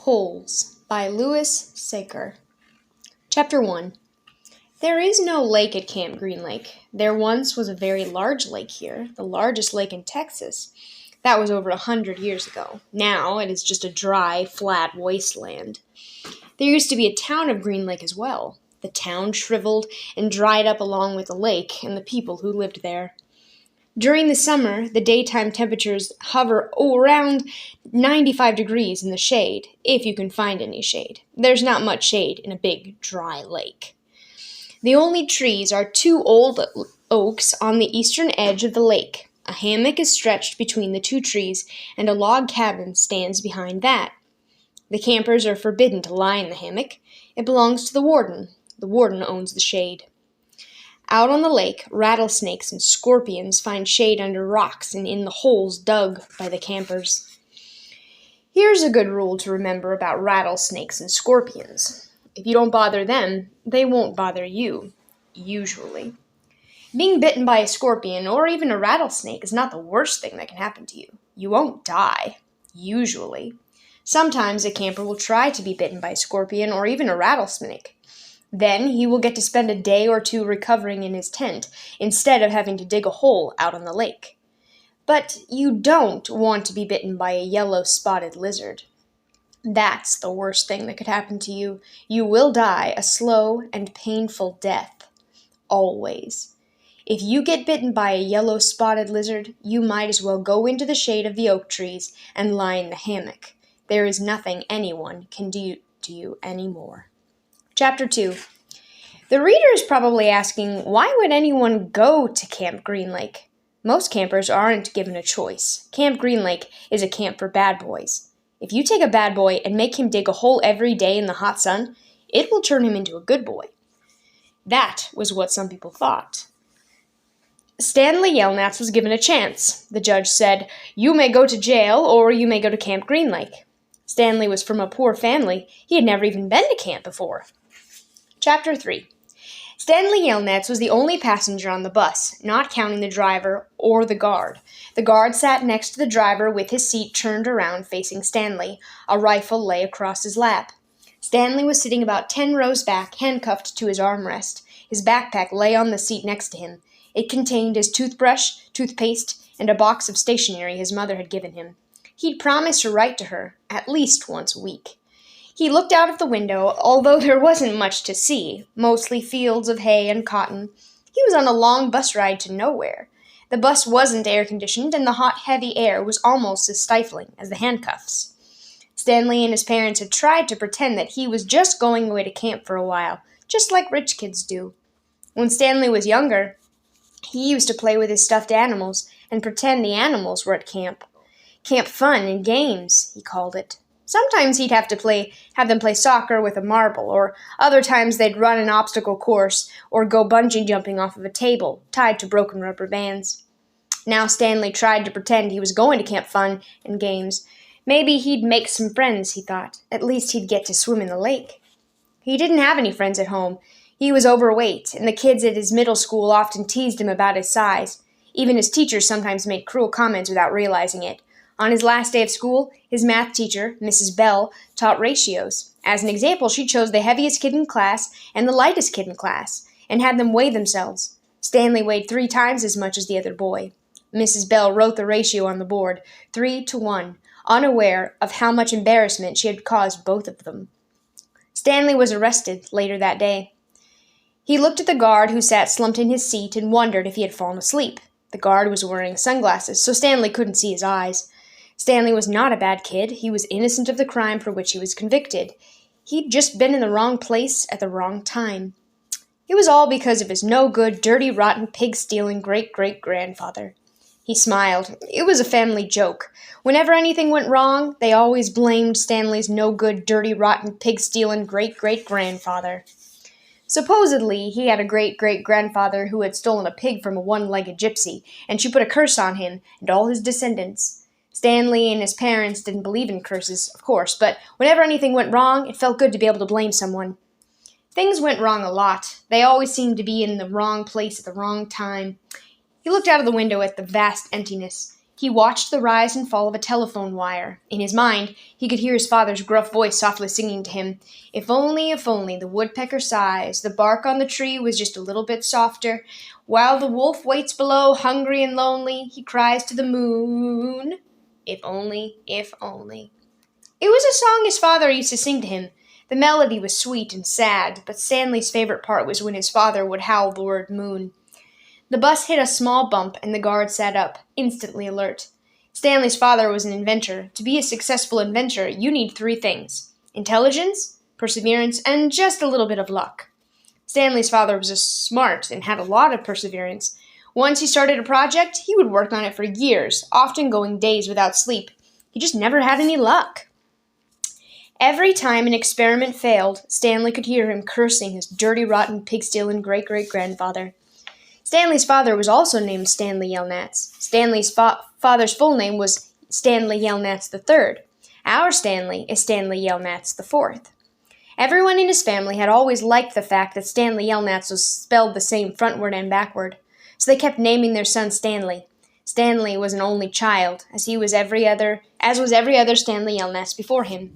Holes by Louis Sachar. Chapter 1. There is no lake at Camp Green Lake. There once was a very large lake here, the largest lake in Texas. That was over 100 years ago. Now it is just a dry, flat wasteland. There used to be a town of Green Lake as well. The town shriveled and dried up along with the lake and the people who lived there. During the summer, the daytime temperatures hover around 95 degrees in the shade, if you can find any shade. There's not much shade in a big, dry lake. The only trees are two old oaks on the eastern edge of the lake. A hammock is stretched between the two trees, and a log cabin stands behind that. The campers are forbidden to lie in the hammock. It belongs to the warden. The warden owns the shade. Out on the lake, rattlesnakes and scorpions find shade under rocks and in the holes dug by the campers. Here's a good rule to remember about rattlesnakes and scorpions. If you don't bother them, they won't bother you, usually. Being bitten by a scorpion or even a rattlesnake is not the worst thing that can happen to you. You won't die, usually. Sometimes a camper will try to be bitten by a scorpion or even a rattlesnake. Then he will get to spend a day or two recovering in his tent, instead of having to dig a hole out on the lake. But you don't want to be bitten by a yellow-spotted lizard. That's the worst thing that could happen to you. You will die a slow and painful death. Always. If you get bitten by a yellow-spotted lizard, you might as well go into the shade of the oak trees and lie in the hammock. There is nothing anyone can do to you anymore. Chapter 2. The reader is probably asking, why would anyone go to Camp Green Lake? Most campers aren't given a choice. Camp Green Lake is a camp for bad boys. If you take a bad boy and make him dig a hole every day in the hot sun, it will turn him into a good boy. That was what some people thought. Stanley Yelnats was given a chance. The judge said, "You may go to jail or you may go to Camp Green Lake." Stanley was from a poor family. He had never even been to camp before. Chapter 3. Stanley Yelnats was the only passenger on the bus, not counting the driver or the guard. The guard sat next to the driver with his seat turned around facing Stanley. A rifle lay across his lap. Stanley was sitting about 10 rows back, handcuffed to his armrest. His backpack lay on the seat next to him. It contained his toothbrush, toothpaste, and a box of stationery his mother had given him. He'd promised to write to her at least once a week. He looked out of the window, although there wasn't much to see, mostly fields of hay and cotton. He was on a long bus ride to nowhere. The bus wasn't air-conditioned, and the hot, heavy air was almost as stifling as the handcuffs. Stanley and his parents had tried to pretend that he was just going away to camp for a while, just like rich kids do. When Stanley was younger, he used to play with his stuffed animals and pretend the animals were at camp. Camp fun and games, he called it. Sometimes he'd have them play soccer with a marble, or other times they'd run an obstacle course or go bungee jumping off of a table tied to broken rubber bands. Now Stanley tried to pretend he was going to camp fun and games. Maybe he'd make some friends, he thought. At least he'd get to swim in the lake. He didn't have any friends at home. He was overweight, and the kids at his middle school often teased him about his size. Even his teachers sometimes made cruel comments without realizing it. On his last day of school, his math teacher, Mrs. Bell, taught ratios. As an example, she chose the heaviest kid in class and the lightest kid in class, and had them weigh themselves. Stanley weighed 3 times as much as the other boy. Mrs. Bell wrote the ratio on the board, 3-1, unaware of how much embarrassment she had caused both of them. Stanley was arrested later that day. He looked at the guard who sat slumped in his seat and wondered if he had fallen asleep. The guard was wearing sunglasses, so Stanley couldn't see his eyes. Stanley was not a bad kid. He was innocent of the crime for which he was convicted. He'd just been in the wrong place at the wrong time. It was all because of his no-good, dirty, rotten, pig-stealing great-great-grandfather. He smiled. It was a family joke. Whenever anything went wrong, they always blamed Stanley's no-good, dirty, rotten, pig-stealing great-great-grandfather. Supposedly, he had a great-great-grandfather who had stolen a pig from a one-legged gypsy, and she put a curse on him and all his descendants. Stanley and his parents didn't believe in curses, of course, but whenever anything went wrong, it felt good to be able to blame someone. Things went wrong a lot. They always seemed to be in the wrong place at the wrong time. He looked out of the window at the vast emptiness. He watched the rise and fall of a telephone wire. In his mind, he could hear his father's gruff voice softly singing to him, if only, the woodpecker sighs, the bark on the tree was just a little bit softer. While the wolf waits below, hungry and lonely, he cries to the moon, if only, if only. It was a song his father used to sing to him. The melody was sweet and sad, but Stanley's favorite part was when his father would howl the word moon. The bus hit a small bump, and the guard sat up, instantly alert. Stanley's father was an inventor. To be a successful inventor, you need 3 things: intelligence, perseverance, and just a little bit of luck. Stanley's father was smart and had a lot of perseverance. Once he started a project, he would work on it for years, often going days without sleep. He just never had any luck. Every time an experiment failed, Stanley could hear him cursing his dirty, rotten, pig-stealing great-great-grandfather. Stanley's father was also named Stanley Yelnats. Stanley's father's full name was Stanley Yelnats III. Our Stanley is Stanley Yelnats IV. Everyone in his family had always liked the fact that Stanley Yelnats was spelled the same frontward and backward, so they kept naming their son Stanley. Stanley was an only child, as was every other Stanley Yelnats before him.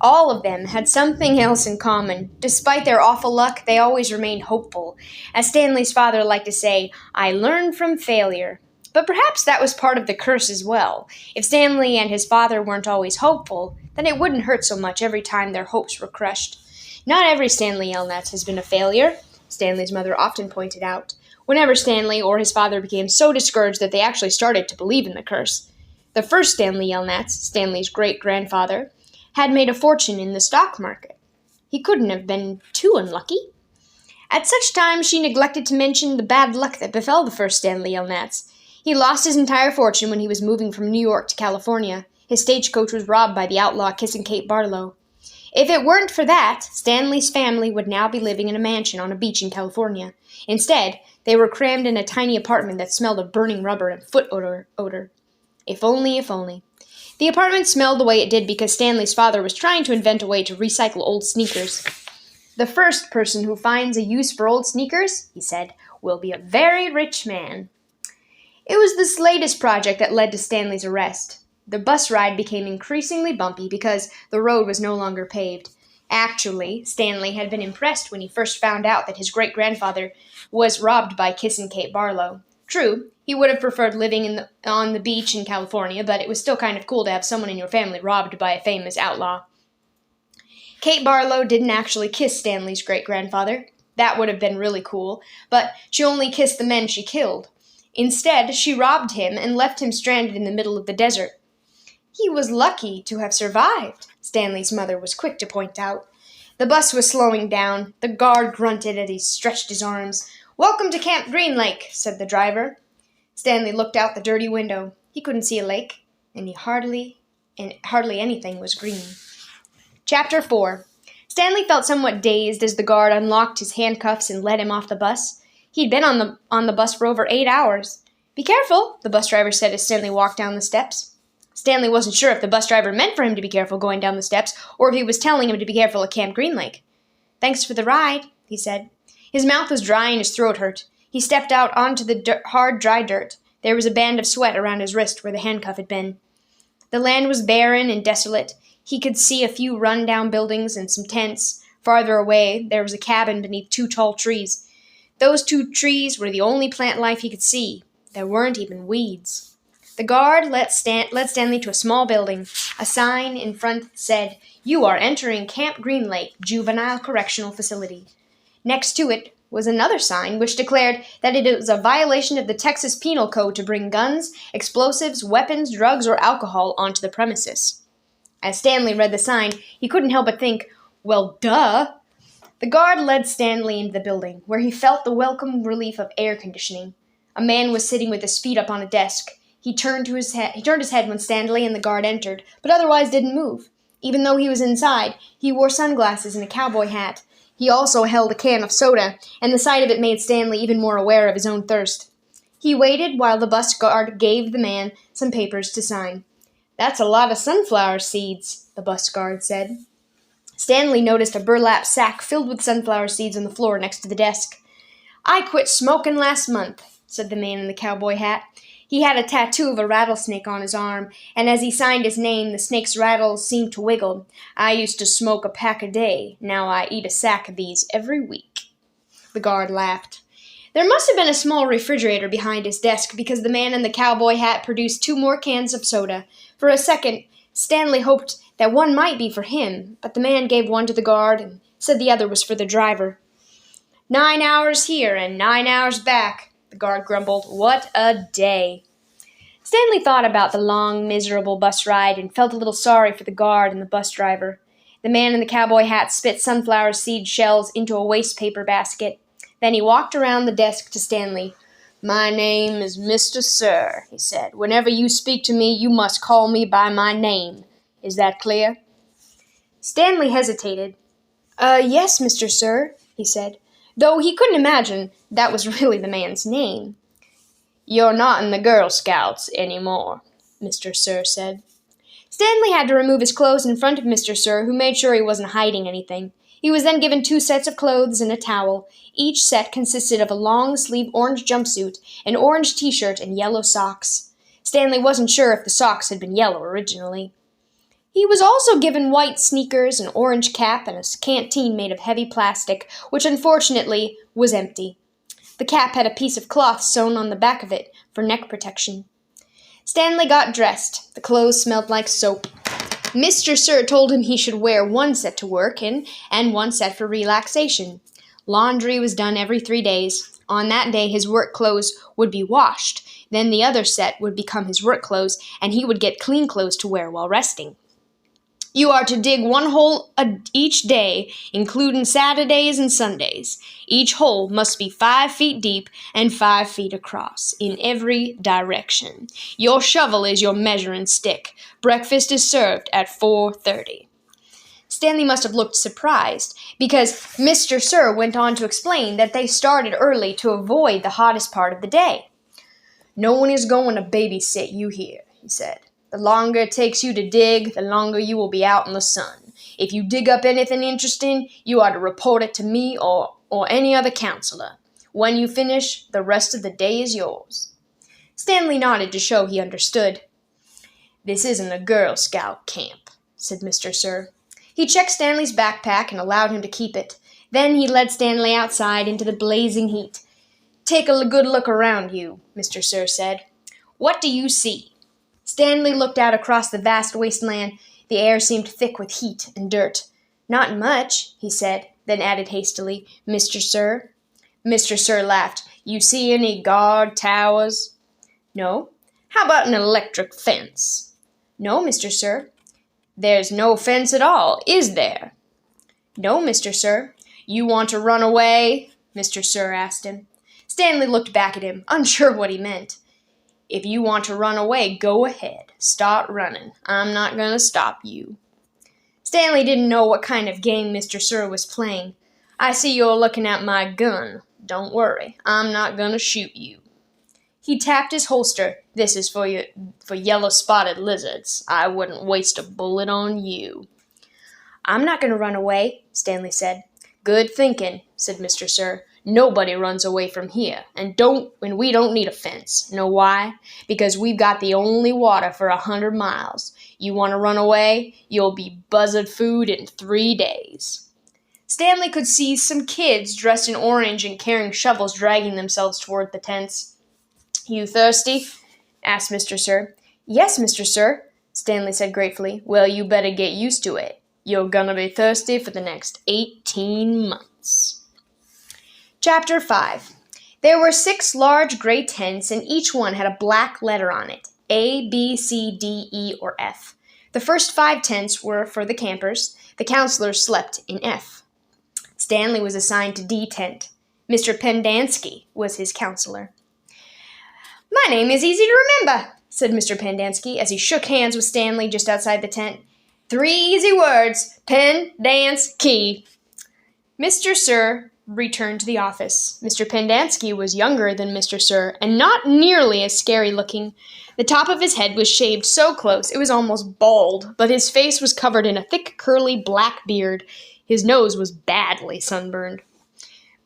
All of them had something else in common. Despite their awful luck, they always remained hopeful. As Stanley's father liked to say, I learned from failure. But perhaps that was part of the curse as well. If Stanley and his father weren't always hopeful, then it wouldn't hurt so much every time their hopes were crushed. Not every Stanley Yelnats has been a failure, Stanley's mother often pointed out, whenever Stanley or his father became so discouraged that they actually started to believe in the curse. The first Stanley Yelnats, Stanley's great-grandfather, had made a fortune in the stock market. He couldn't have been too unlucky. At such times, she neglected to mention the bad luck that befell the first Stanley Yelnats. He lost his entire fortune when he was moving from New York to California. His stagecoach was robbed by the outlaw Kissing Kate Barlow. If it weren't for that, Stanley's family would now be living in a mansion on a beach in California. Instead, they were crammed in a tiny apartment that smelled of burning rubber and foot odor. If only, if only. The apartment smelled the way it did because Stanley's father was trying to invent a way to recycle old sneakers. The first person who finds a use for old sneakers, he said, will be a very rich man. It was this latest project that led to Stanley's arrest. The bus ride became increasingly bumpy because the road was no longer paved. Actually, Stanley had been impressed when he first found out that his great-grandfather was robbed by Kissing Kate Barlow. True, he would have preferred living on the beach in California, but it was still kind of cool to have someone in your family robbed by a famous outlaw. Kate Barlow didn't actually kiss Stanley's great-grandfather. That would have been really cool, but she only kissed the men she killed. Instead, she robbed him and left him stranded in the middle of the desert. He was lucky to have survived, Stanley's mother was quick to point out. The bus was slowing down. The guard grunted as he stretched his arms. "Welcome to Camp Green Lake," said the driver. Stanley looked out the dirty window. He couldn't see a lake, and hardly anything was green. Chapter 4. Stanley felt somewhat dazed as the guard unlocked his handcuffs and led him off the bus. He'd been on the bus for over 8 hours. "Be careful," the bus driver said as Stanley walked down the steps. Stanley wasn't sure if the bus driver meant for him to be careful going down the steps, or if he was telling him to be careful at Camp Green Lake. "Thanks for the ride," he said. His mouth was dry and his throat hurt. He stepped out onto the hard, dry dirt. There was a band of sweat around his wrist where the handcuff had been. The land was barren and desolate. He could see a few run-down buildings and some tents. Farther away, there was a cabin beneath 2 tall trees. Those 2 trees were the only plant life he could see. There weren't even weeds. The guard led Stanley to a small building. A sign in front said, "You are entering Camp Green Lake, Juvenile Correctional Facility." Next to it was another sign which declared that it was a violation of the Texas Penal Code to bring guns, explosives, weapons, drugs, or alcohol onto the premises. As Stanley read the sign, he couldn't help but think, well, duh! The guard led Stanley into the building, where he felt the welcome relief of air conditioning. A man was sitting with his feet up on a desk. He turned his head when Stanley and the guard entered, but otherwise didn't move. Even though he was inside, he wore sunglasses and a cowboy hat. He also held a can of soda, and the sight of it made Stanley even more aware of his own thirst. He waited while the bus guard gave the man some papers to sign. "That's a lot of sunflower seeds," the bus guard said. Stanley noticed a burlap sack filled with sunflower seeds on the floor next to the desk. "I quit smoking last month," said the man in the cowboy hat. He had a tattoo of a rattlesnake on his arm, and as he signed his name, the snake's rattles seemed to wiggle. I used to smoke a pack a day. Now I eat a sack of these every week. The guard laughed. There must have been a small refrigerator behind his desk because the man in the cowboy hat produced 2 more cans of soda. For a second, Stanley hoped that one might be for him, but the man gave one to the guard and said the other was for the driver. 9 hours here and 9 hours back, the guard grumbled. What a day. Stanley thought about the long, miserable bus ride and felt a little sorry for the guard and the bus driver. The man in the cowboy hat spit sunflower seed shells into a waste paper basket. Then he walked around the desk to Stanley. My name is Mr. Sir, he said. Whenever you speak to me, you must call me by my name. Is that clear? Stanley hesitated. Yes, Mr. Sir, he said, though he couldn't imagine that was really the man's name. You're not in the Girl Scouts anymore, Mr. Sir said. Stanley had to remove his clothes in front of Mr. Sir, who made sure he wasn't hiding anything. He was then given 2 sets of clothes and a towel. Each set consisted of a long-sleeve orange jumpsuit, an orange t-shirt, and yellow socks. Stanley wasn't sure if the socks had been yellow originally. He was also given white sneakers, an orange cap, and a canteen made of heavy plastic, which unfortunately was empty. The cap had a piece of cloth sewn on the back of it for neck protection. Stanley got dressed. The clothes smelled like soap. Mr. Sir told him he should wear 1 set to work in and 1 set for relaxation. Laundry was done every 3 days. On that day, his work clothes would be washed. Then the other set would become his work clothes, and he would get clean clothes to wear while resting. You are to dig 1 hole each day, including Saturdays and Sundays. Each hole must be 5 feet deep and 5 feet across, in every direction. Your shovel is your measuring stick. Breakfast is served at 4:30. Stanley must have looked surprised, because Mr. Sir went on to explain that they started early to avoid the hottest part of the day. No one is going to babysit you here, he said. The longer it takes you to dig, the longer you will be out in the sun. If you dig up anything interesting, you are to report it to me or any other counselor. When you finish, the rest of the day is yours. Stanley nodded to show he understood. This isn't a Girl Scout camp, said Mr. Sir. He checked Stanley's backpack and allowed him to keep it. Then he led Stanley outside into the blazing heat. Take a good look around you, Mr. Sir said. What do you see? Stanley looked out across the vast wasteland. The air seemed thick with heat and dirt. Not much, he said, then added hastily, Mr. Sir. Mr. Sir laughed. You see any guard towers? No. How about an electric fence? No, Mr. Sir. There's no fence at all, is there? No, Mr. Sir. You want to run away? Mr. Sir asked him. Stanley looked back at him, unsure what he meant. If you want to run away, go ahead. Start running. I'm not going to stop you. Stanley didn't know what kind of game Mr. Sir was playing. I see you're looking at my gun. Don't worry. I'm not going to shoot you. He tapped his holster. This is for yellow-spotted lizards. I wouldn't waste a bullet on you. I'm not going to run away, Stanley said. Good thinking, said Mr. Sir. Nobody runs away from here, and we don't need a fence. Know why? Because we've got the only water for 100 miles. You want to run away? You'll be buzzard food in 3 days. Stanley could see some kids dressed in orange and carrying shovels dragging themselves toward the tents. You thirsty? Asked Mr. Sir. Yes, Mr. Sir, Stanley said gratefully. Well, you better get used to it. You're gonna be thirsty for the next 18 months. Chapter 5. There were 6 large gray tents, and each one had a black letter on it, A, B, C, D, E, or F. The first 5 tents were for the campers. The counselors slept in F. Stanley was assigned to D tent. Mr. Pendanski was his counselor. My name is easy to remember, said Mr. Pendanski as he shook hands with Stanley just outside the tent. 3 easy words, pen, dance, key. Mr. Sir returned to the office. Mr. Pendanski was younger than Mr. Sir, and not nearly as scary-looking. The top of his head was shaved so close it was almost bald, but his face was covered in a thick, curly black beard. His nose was badly sunburned.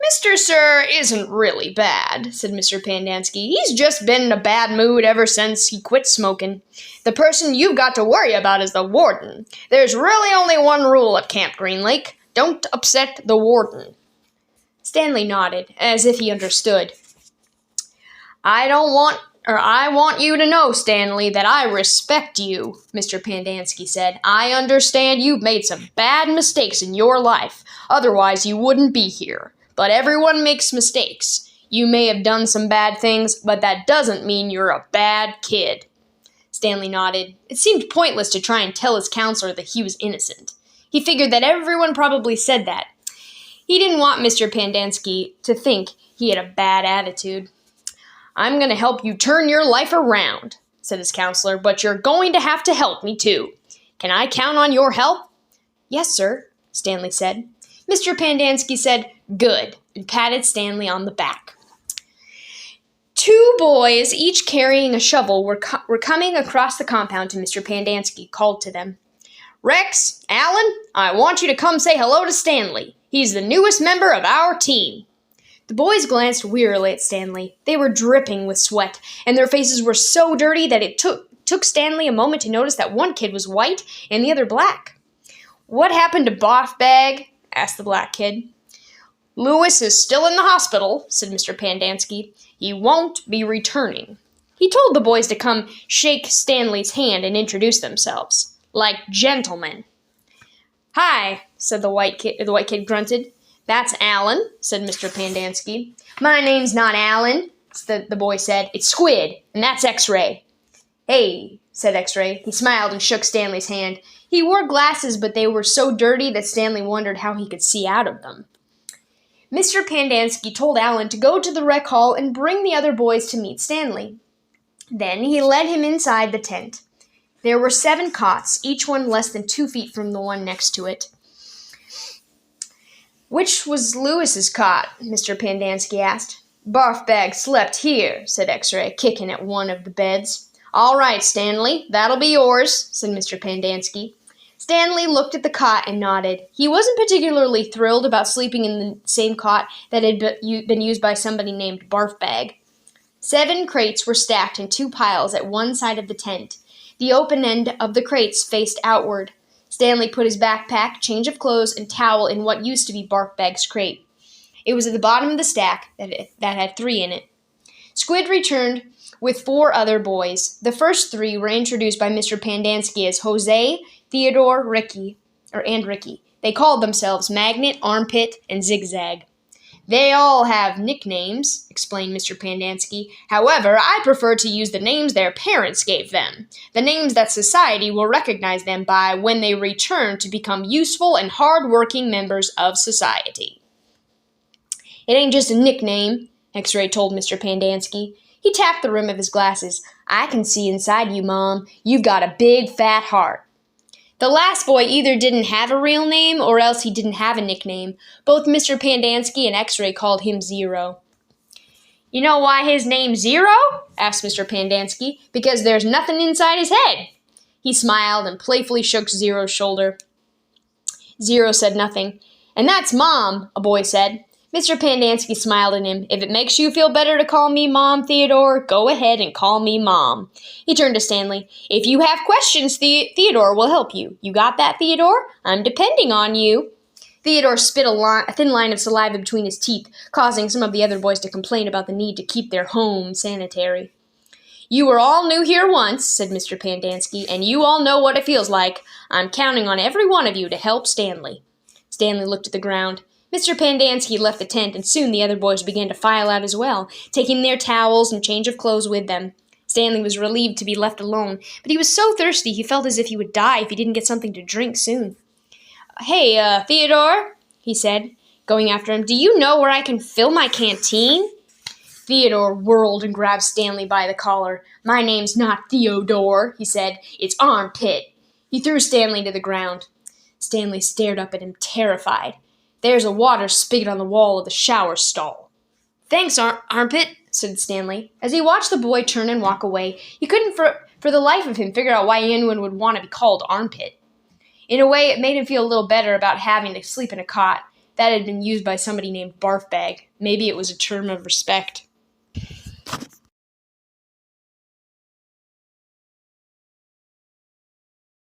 Mr. Sir isn't really bad, said Mr. Pandansky. He's just been in a bad mood ever since he quit smoking. The person you've got to worry about is the warden. There's really only one rule at Camp Green Lake. Don't upset the warden. Stanley nodded, as if he understood. I want you to know, Stanley, that I respect you, Mr. Pandansky said. I understand you've made some bad mistakes in your life. Otherwise, you wouldn't be here. But everyone makes mistakes. You may have done some bad things, but that doesn't mean you're a bad kid. Stanley nodded. It seemed pointless to try and tell his counselor that he was innocent. He figured that everyone probably said that. He didn't want Mr. Pandansky to think he had a bad attitude. I'm going to help you turn your life around, said his counselor, but you're going to have to help me too. Can I count on your help? Yes, sir, Stanley said. Mr. Pandansky said, good, and patted Stanley on the back. Two boys, each carrying a shovel, were coming across the compound to Mr. Pandansky, called to them. Rex, Alan, I want you to come say hello to Stanley. He's the newest member of our team. The boys glanced wearily at Stanley. They were dripping with sweat, and their faces were so dirty that it took Stanley a moment to notice that one kid was white and the other black. What happened to Boff Bag? Asked the black kid. Louis is still in the hospital, said Mr. Pandansky. He won't be returning. He told the boys to come shake Stanley's hand and introduce themselves, like gentlemen. Hi, said the white kid grunted. That's Alan, said Mr. Pandansky. My name's not Alan, the boy said. It's Squid, and that's X-Ray. Hey, said X-Ray. He smiled and shook Stanley's hand. He wore glasses, but they were so dirty that Stanley wondered how he could see out of them. Mr. Pandansky told Alan to go to the rec hall and bring the other boys to meet Stanley. Then he led him inside the tent. There were 7 cots, each one less than 2 feet from the one next to it. Which was Louis's cot? Mr. Pandansky asked. Barf Bag slept here, said X-Ray, kicking at one of the beds. All right, Stanley, that'll be yours, said Mr. Pandansky. Stanley looked at the cot and nodded. He wasn't particularly thrilled about sleeping in the same cot that had been used by somebody named Barf Bag. 7 crates were stacked in 2 piles at one side of the tent. The open end of the crates faced outward. Stanley put his backpack, change of clothes, and towel in what used to be Barf Bag's crate. It was at the bottom of the stack that had 3 in it. Squid returned with 4 other boys. The first 3 were introduced by Mr. Pandansky as Jose, Theodore, and Ricky. They called themselves Magnet, Armpit, and Zigzag. They all have nicknames, explained Mr. Pandansky. However, I prefer to use the names their parents gave them, the names that society will recognize them by when they return to become useful and hard-working members of society. It ain't just a nickname, X-Ray told Mr. Pandansky. He tapped the rim of his glasses. I can see inside you, Mom. You've got a big, fat heart. The last boy either didn't have a real name or else he didn't have a nickname. Both Mr. Pandansky and X-Ray called him Zero. You know why his name's Zero? Asked Mr. Pandansky. Because there's nothing inside his head. He smiled and playfully shook Zero's shoulder. Zero said nothing. And that's Mom, a boy said. Mr. Pandansky smiled at him. If it makes you feel better to call me Mom, Theodore, go ahead and call me Mom. He turned to Stanley. If you have questions, Theodore will help you. You got that, Theodore? I'm depending on you. Theodore spit a thin line of saliva between his teeth, causing some of the other boys to complain about the need to keep their home sanitary. You were all new here once, said Mr. Pandansky, and you all know what it feels like. I'm counting on every one of you to help Stanley. Stanley looked at the ground. Mr. Pandansky left the tent, and soon the other boys began to file out as well, taking their towels and change of clothes with them. Stanley was relieved to be left alone, but he was so thirsty he felt as if he would die if he didn't get something to drink soon. Hey, Theodore, he said, going after him, do you know where I can fill my canteen? Theodore whirled and grabbed Stanley by the collar. My name's not Theodore, he said. It's Armpit. He threw Stanley to the ground. Stanley stared up at him, terrified. There's a water spigot on the wall of the shower stall. Thanks, Armpit, said Stanley. As he watched the boy turn and walk away, he couldn't for the life of him figure out why anyone would want to be called Armpit. In a way, it made him feel a little better about having to sleep in a cot. That had been used by somebody named Barfbag. Maybe it was a term of respect.